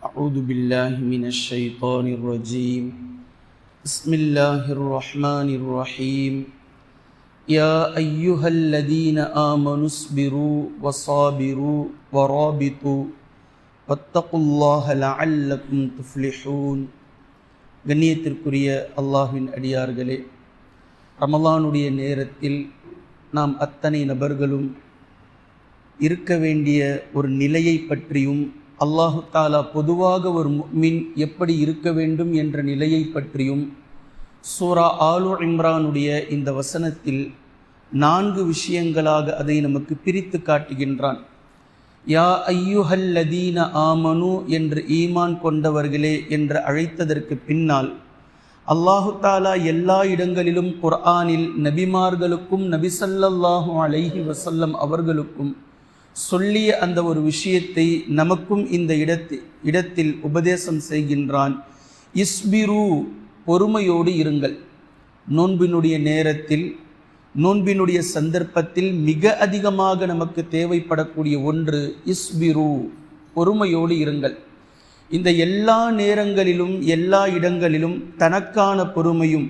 أعوذ بالله من الشيطان الرجيم بسم الله الرحمن الرحيم يا أيها الذين آمنوا اصبروا وصابروا ورابطوا واتقوا الله لعلكم تفلحون. கண்ணியத்திற்குரிய அல்லாஹ்வின் அடியார்களே, ரமலானுடைய நேரத்தில் நாம் அத்தனை நபர்களும் இருக்க வேண்டிய ஒரு நிலையை பற்றியும் அல்லாஹு தாலா பொதுவாக ஒரு முஃமின் எப்படி இருக்க வேண்டும் என்ற நிலையை பற்றியும் சூரா ஆலு இம்ரானுடைய இந்த வசனத்தில் 4 விஷயங்களாக அதை நமக்கு பிரித்து காட்டுகின்றான். யா ஐயுஹல்லதீன ஆமனு என்று ஈமான் கொண்டவர்களே என்று அழைத்ததற்கு பின்னால் அல்லாஹு தாலா எல்லா இடங்களிலும் குர்ஆனில் நபிமார்களுக்கும் நபி ஸல்லல்லாஹு அலைஹி வஸல்லம் அவர்களுக்கும் சொல்லிய அந்த ஒரு விஷயத்தை நமக்கும் இந்த இடத்தில் உபதேசம் செய்கின்றான். இஸ்பிரு, பொறுமையோடு இருங்கள். நோன்பினுடைய நேரத்தில், நோன்பினுடைய சந்தர்ப்பத்தில் மிக அதிகமாக நமக்கு தேவைப்படக்கூடிய ஒன்று இஸ்பிரு, பொறுமையோடு இருங்கள். இந்த எல்லா நேரங்களிலும் எல்லா இடங்களிலும் தனக்கான பொறுமையும்,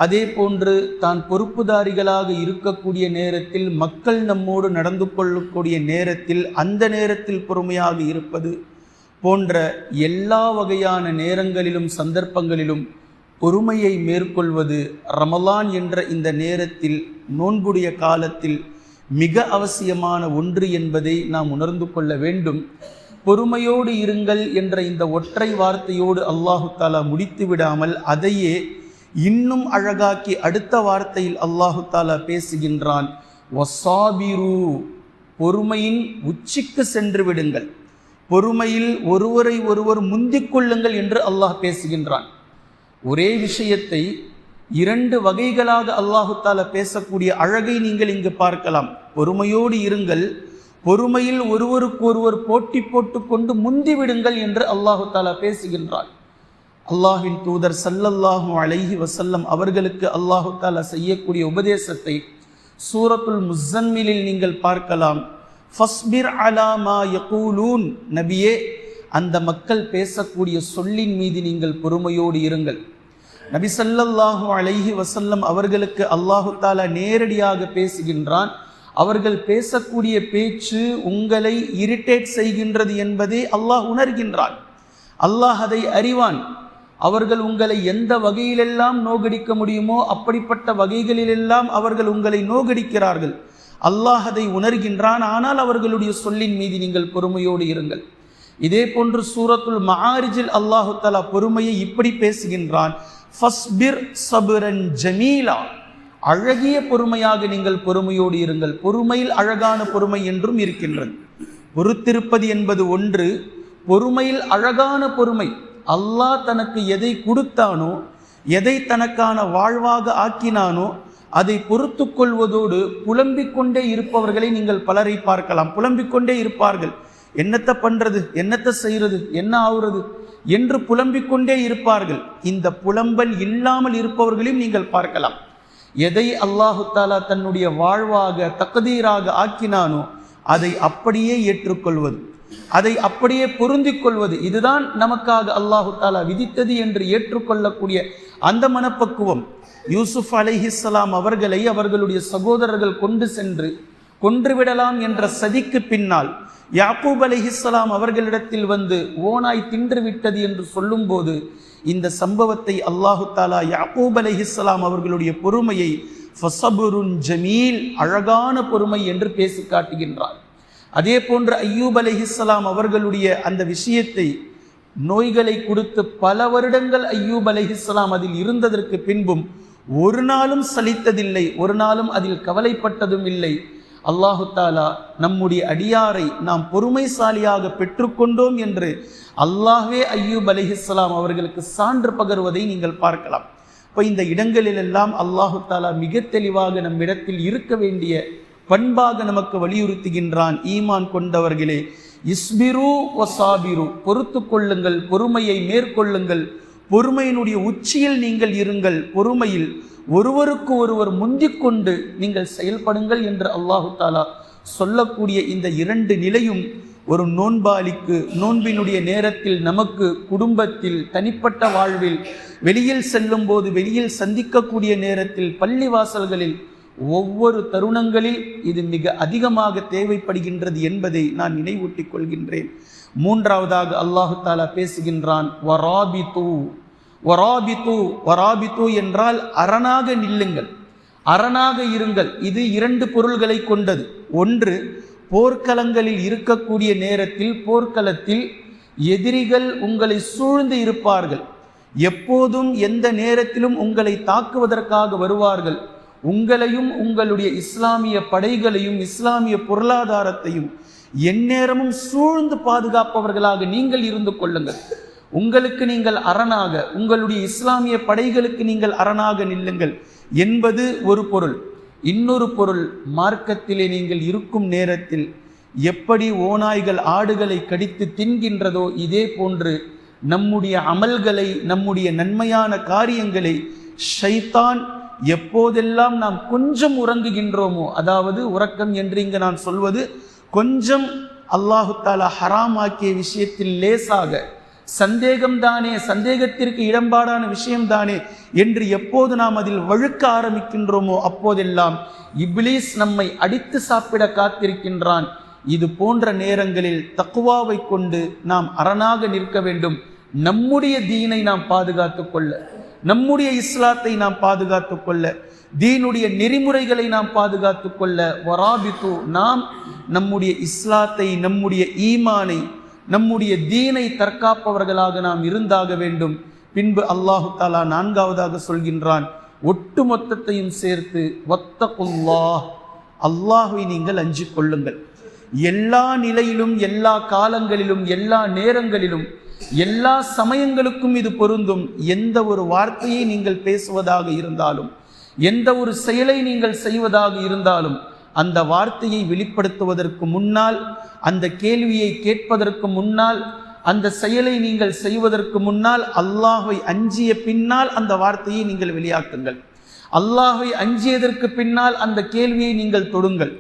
அதே போன்று தான் பொறுப்புதாரிகளாக இருக்கக்கூடிய நேரத்தில் மக்கள் நம்மோடு நடந்து கொள்ளக்கூடிய நேரத்தில் அந்த நேரத்தில் பொறுமையாக இருப்பது போன்ற எல்லா வகையான நேரங்களிலும் சந்தர்ப்பங்களிலும் பொறுமையை மேற்கொள்வது ரமலான் என்ற இந்த நேரத்தில், நோன்புடைய காலத்தில் மிக அவசியமான ஒன்று என்பதை நாம் உணர்ந்து கொள்ள வேண்டும். பொறுமையோடு இருங்கள் என்ற இந்த ஒற்றை வார்த்தையோடு அல்லாஹு தாலா முடித்து விடாமல் அதையே இன்னும் அழகாக்கி அடுத்த வார்த்தையில் அல்லாஹு தாலா பேசுகின்றான். வசாபிரு, பொறுமையின் உச்சிக்கு சென்று விடுங்கள், பொறுமையில் ஒருவரை ஒருவர் முந்திக் கொள்ளுங்கள் என்று அல்லாஹ் பேசுகின்றான். ஒரே விஷயத்தை 2 வகைகளாக அல்லாஹு தாலா பேசக்கூடிய அழகை நீங்கள் இங்கு பார்க்கலாம். பொறுமையோடு இருங்கள், பொறுமையில் ஒருவருக்கு ஒருவர் போட்டி போட்டுக்கொண்டு முந்தி விடுங்கள் என்று அல்லாஹு தாலா பேசுகின்றான். அல்லாஹ்வின் தூதர் ஸல்லல்லாஹு அலைஹி வஸல்லம் அவர்களுக்கு அல்லாஹு தாலா செய்யக்கூடிய உபதேசத்தை சூரத்துல் முஸம்மிலில் நீங்கள் பார்க்கலாம். ஃபஸ்பிர் அலா மா யகூலூன், நபியே அந்த மக்கள் பேசக்கூடிய சொல்லின் மீது நீங்கள் பொறுமையோடு இருங்கள். நபி ஸல்லல்லாஹு அலைஹி வஸல்லம் அவர்களுக்கு அல்லாஹு தாலா நேரடியாக பேசுகின்றான். அவர்கள் பேசக்கூடிய பேச்சு உங்களை இரிட்டேட் செய்கின்றது என்பதை அல்லாஹ் உணர்கின்றான். அல்லாஹ் அதை அறிவான். அவர்கள் உங்களை எந்த வகையிலெல்லாம் நோகடிக்க முடியுமோ அப்படிப்பட்ட வகைகளிலெல்லாம் அவர்கள் உங்களை நோகடிக்கிறார்கள். அல்லாஹ் அதை உணர்கின்றான். ஆனால் அவர்களுடைய சொல்லின் மீது நீங்கள் பொறுமையோடு இருங்கள். இதே போன்று சூரத்துல் மஆரிஜில் அல்லாஹு தஆலா பொறுமையை இப்படி பேசுகின்றான். ஃபஸ்பிர் சப்ரன் ஜமீலா, அழகிய பொறுமையாக நீங்கள் பொறுமையோடு இருங்கள். பொறுமையில் அழகான பொறுமை என்றும் இருக்கின்றது. பொறுத்திருப்பது என்பது ஒன்று, பொறுமையில் அழகான பொறுமை. அல்லாஹ் தனக்கு எதை கொடுத்தானோ, எதை தனக்கான வாழ்வாக ஆக்கினானோ அதை பொறுத்து கொள்வதோடு புலம்பிக் கொண்டே இருப்பவர்களை நீங்கள் பலரை பார்க்கலாம். புலம்பிக் கொண்டே இருப்பார்கள். என்னத்தை பண்றது, என்னத்தை செய்யறது, என்ன ஆகுறது என்று புலம்பிக் கொண்டே இருப்பார்கள். இந்த புலம்பல் இல்லாமல் இருப்பவர்களையும் நீங்கள் பார்க்கலாம். எதை அல்லாஹு தாலா தன்னுடைய வாழ்வாக தக்தீராக ஆக்கினானோ அதை அப்படியே ஏற்றுக்கொள்வது, அதை அப்படியே பொருந்திக் கொள்வது, இதுதான் நமக்காக அல்லாஹு தாலா விதித்தது என்று ஏற்றுக்கொள்ளக்கூடிய அந்த மனப்பக்குவம். யூசுப் அலைஹிஸ்ஸலாம் அவர்களை அவர்களுடைய சகோதரர்கள் கொண்டு சென்று கொன்றுவிடலாம் என்ற சதிக்கு பின்னால் யாக்கூப் அலைஹிஸ்ஸலாம் அவர்களிடத்தில் வந்து ஓனாய் தின்று விட்டது என்று சொல்லும்போது இந்த சம்பவத்தை அல்லாஹு தாலா யாக்கூப் அலைஹிஸ்ஸலாம் அவர்களுடைய பொறுமையை ஃபஸபுருன் ஜமீல், அழகான பொறுமை என்று பேசி காட்டுகின்றார். அதே போன்று அய்யூப் அலைஹிஸ்ஸலாம் அவர்களுடைய அந்த விஷயத்தை, நோய்களை கொடுத்து பல வருடங்கள் அய்யூப் அலைஹிஸ்ஸலாம் அதில் இருந்ததற்கு பின்பும் ஒரு நாளும் சலித்ததில்லை, ஒரு நாளும் அதில் கவலைப்பட்டதும் இல்லை. அல்லாஹு தாலா நம்முடைய அடியாரை நாம் பொறுமைசாலியாக பெற்றுக்கொண்டோம் என்று அல்லாஹ்வே அய்யூப் அலைஹிஸ்ஸலாம் அவர்களுக்கு சான்று பகர்வதை நீங்கள் பார்க்கலாம். இப்போ இந்த இடங்களிலெல்லாம் அல்லாஹு தாலா மிக தெளிவாக நம்மிடத்தில் இருக்க வேண்டிய பண்பாக நமக்கு வலியுறுத்துகின்றான். ஈமான் கொண்டவர்களே, இஸ்பிரு வசாபிரு, பொறுத்து கொள்ளுங்கள், பொறுமையை மேற்கொள்ளுங்கள், பொறுமையினுடைய உச்சியில் நீங்கள் இருங்கள், பொறுமையில் ஒருவருக்கு ஒருவர் முந்திக்கொண்டு நீங்கள் செயல்படுங்கள் என்று அல்லாஹு தாலா சொல்லக்கூடிய இந்த 2 நிலையும் ஒரு நோன்பாளிக்கு நோன்பினுடைய நேரத்தில் நமக்கு குடும்பத்தில் தனிப்பட்ட வாழ்வில் வெளியில் செல்லும் போது வெளியில் சந்திக்கக்கூடிய நேரத்தில் பள்ளிவாசல்களில் ஒவ்வொரு தருணங்களில் இது மிக அதிகமாக தேவைப்படுகின்றது என்பதை நான் நினைவூட்டிக் கொள்கின்றேன். மூன்றாவதாக அல்லாஹு தாலா பேசுகின்றான், வராபித்து. வராபித்து வராபித்து என்றால் அரணாக நில்லுங்கள், அரணாக இருங்கள். இது இரண்டு பொருள்களை கொண்டது. ஒன்று, போர்க்களங்களில் இருக்கக்கூடிய நேரத்தில் போர்க்களத்தில் எதிரிகள் உங்களை சூழ்ந்து இருப்பார்கள், எப்போதும் எந்த நேரத்திலும் உங்களை தாக்குவதற்காக வருவார்கள். உங்களையும் உங்களுடைய இஸ்லாமிய படைகளையும் இஸ்லாமிய பொருளாதாரத்தையும் எந்நேரமும் சூழ்ந்து பாதுகாப்பவர்களாக நீங்கள் இருந்து கொள்ளுங்கள். உங்களுக்கு நீங்கள் அரணாக, உங்களுடைய இஸ்லாமிய படைகளுக்கு நீங்கள் அரணாக நில்லுங்கள் என்பது ஒரு பொருள். இன்னொரு பொருள், மார்க்கத்திலே நீங்கள் இருக்கும் நேரத்தில் எப்படி ஓநாய்கள் ஆடுகளை கடித்து தின்கின்றதோ இதே போன்று நம்முடைய அமல்களை, நம்முடைய நன்மையான காரியங்களை ஷைத்தான் எப்போதெல்லாம் நாம் கொஞ்சம் உறங்குகின்றோமோ, அதாவது உறக்கம் என்று இங்கு நான் சொல்வது கொஞ்சம் அல்லாஹு தாலா ஹராம் ஆக்கிய விஷயத்தில் லேசாக சந்தேகம்தானே, சந்தேகத்திற்கு இடம்பாடான விஷயம்தானே என்று எப்போது நாம் அதில் வழுக்க ஆரம்பிக்கின்றோமோ அப்போதெல்லாம் இப்லீஸ் நம்மை அடித்து சாப்பிட காத்திருக்கின்றான். இது போன்ற நேரங்களில் தக்வாவை கொண்டு நாம் அரணாக நிற்க வேண்டும். நம்முடைய தீனை நாம் பாதுகாத்து கொள்ள, நம்முடைய இஸ்லாத்தை நாம் பாதுகாத்து கொள்ள, தீனுடைய நெறிமுறைகளை நாம் பாதுகாத்து கொள்ள. வராபித்து, நாம் நம்முடைய இஸ்லாத்தை, நம்முடைய ஈமானை, நம்முடைய தீனை தற்காப்பவர்களாக நாம் இருந்தாக வேண்டும். பின்பு அல்லாஹு தாலா நான்காவதாக சொல்கின்றான், ஒட்டுமொத்தத்தையும் சேர்த்து வத்தகுல்லாஹ், அல்லாஹ்வை நீங்கள் அஞ்சிக் கொள்ளுங்கள். எல்லா நிலையிலும், எல்லா காலங்களிலும், எல்லா நேரங்களிலும், எல்லா சமயங்களுக்கும் இது பொருந்தும். எந்த ஒரு வார்த்தையை நீங்கள் பேசுவதாக இருந்தாலும், எந்த ஒரு செயலை நீங்கள் செய்வதாக இருந்தாலும், அந்த வார்த்தையை வெளிப்படுத்துவதற்கு முன்னால், அந்த கேள்வியை கேட்பதற்கு முன்னால், அந்த செயலை நீங்கள் செய்வதற்கு முன்னால் அல்லாஹ்வை அஞ்சிய பின்னால் அந்த வார்த்தையை நீங்கள் வெளியாக்குங்கள். அல்லாஹ்வை அஞ்சியதற்கு பின்னால் அந்த கேள்வியை நீங்கள் தொடுங்கள்.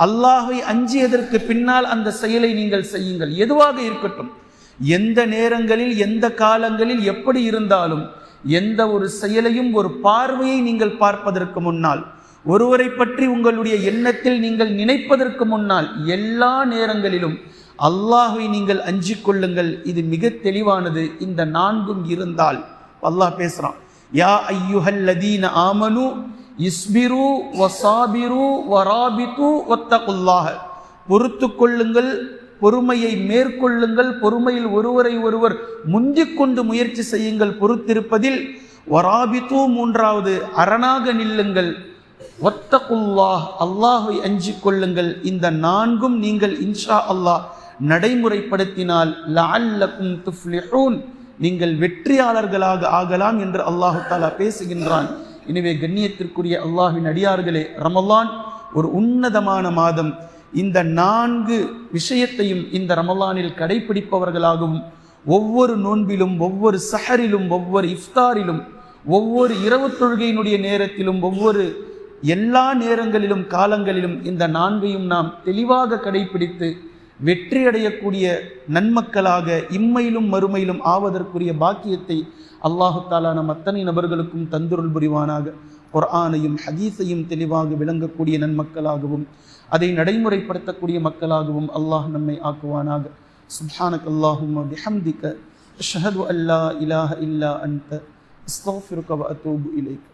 அல்லாஹ்வை அஞ்சியதற்கு பின்னால் அந்த செயலை நீங்கள் செய்யுங்கள். எதுவாக இருக்கட்டும், எந்த நேரங்களில், எந்த காலங்களில், எப்படி இருந்தாலும், எந்த ஒரு செயலையும், ஒரு பார்வையை நீங்கள் பார்ப்பதற்கு முன்னால், ஒருவரை பற்றி உங்களுடைய எண்ணத்தில் நீங்கள் நினைப்பதற்கு முன்னால், எல்லா நேரங்களிலும் அல்லாஹ்வை நீங்கள் அஞ்சிக் கொள்ளுங்கள். இது மிக தெளிவானது. இந்த நான்கும் இருந்தால் அல்லாஹ் பேசுறான், யா ஐயுஹல்லதீன ஆமனு இஸ்பிரு வசாபிரு வராபித்து வத்தகுல்லாஹ். பொறுத்து கொள்ளுங்கள், பொறுமையை மேற்கொள்ளுங்கள், பொறுமையில் ஒருவரை ஒருவர் முந்திக் கொண்டு முயற்சி செய்யுங்கள் பொறுத்திருப்பதில். வராபித்து, மூன்றாவது அரணாக நில்லுங்கள். வத்தகுல்லாஹ், அல்லாஹ்வை அஞ்சிக் கொள்ளுங்கள். இந்த நான்கும் நீங்கள் இன்ஷா அல்லாஹ் நடைமுறைப்படுத்தினால் லஅல்லகும் துஃப்லிஹூன், நீங்கள் வெற்றியாளர்களாக ஆகலாம் என்று அல்லாஹு தஆலா பேசுகின்றான். எனவே கண்ணியத்திற்குரிய அல்லாஹ்வின் அடியார்களே, ரமலான் ஒரு உன்னதமான மாதம். இந்த 4 விஷயத்தையும் இந்த ரமலானில் கடைபிடிப்பவர்களாகவும், ஒவ்வொரு நோன்பிலும், ஒவ்வொரு சஹரிலும், ஒவ்வொரு இஃப்தாரிலும், ஒவ்வொரு இரவு தொழுகையினுடைய நேரத்திலும், ஒவ்வொரு எல்லா நேரங்களிலும் காலங்களிலும் இந்த 4ஐயும் நாம் தெளிவாக கடைபிடித்து வெற்றியடையக்கூடிய நன்மக்களாக இம்மையிலும் மறுமையிலும் ஆவதற்குரிய பாக்கியத்தை அல்லாஹு தாலா நம் அத்தனை நபர்களுக்கும் தந்துருள் புரிவானாக. குர்ஆனையும் ஹதீஸையும் தெளிவாக விளங்கக்கூடிய நன்மக்களாகவும் அதை நடைமுறைப்படுத்தக்கூடிய மக்களாகவும் அல்லாஹ் நம்மை ஆக்குவானாக. சுப்ஹானக அல்லாஹும்ம பிஹம்திக அஷ்ஹது அல்லா இலாஹ இல்லா அன்த அஸ்தக்ஃபிருக வ அத்தூபு இலைக்.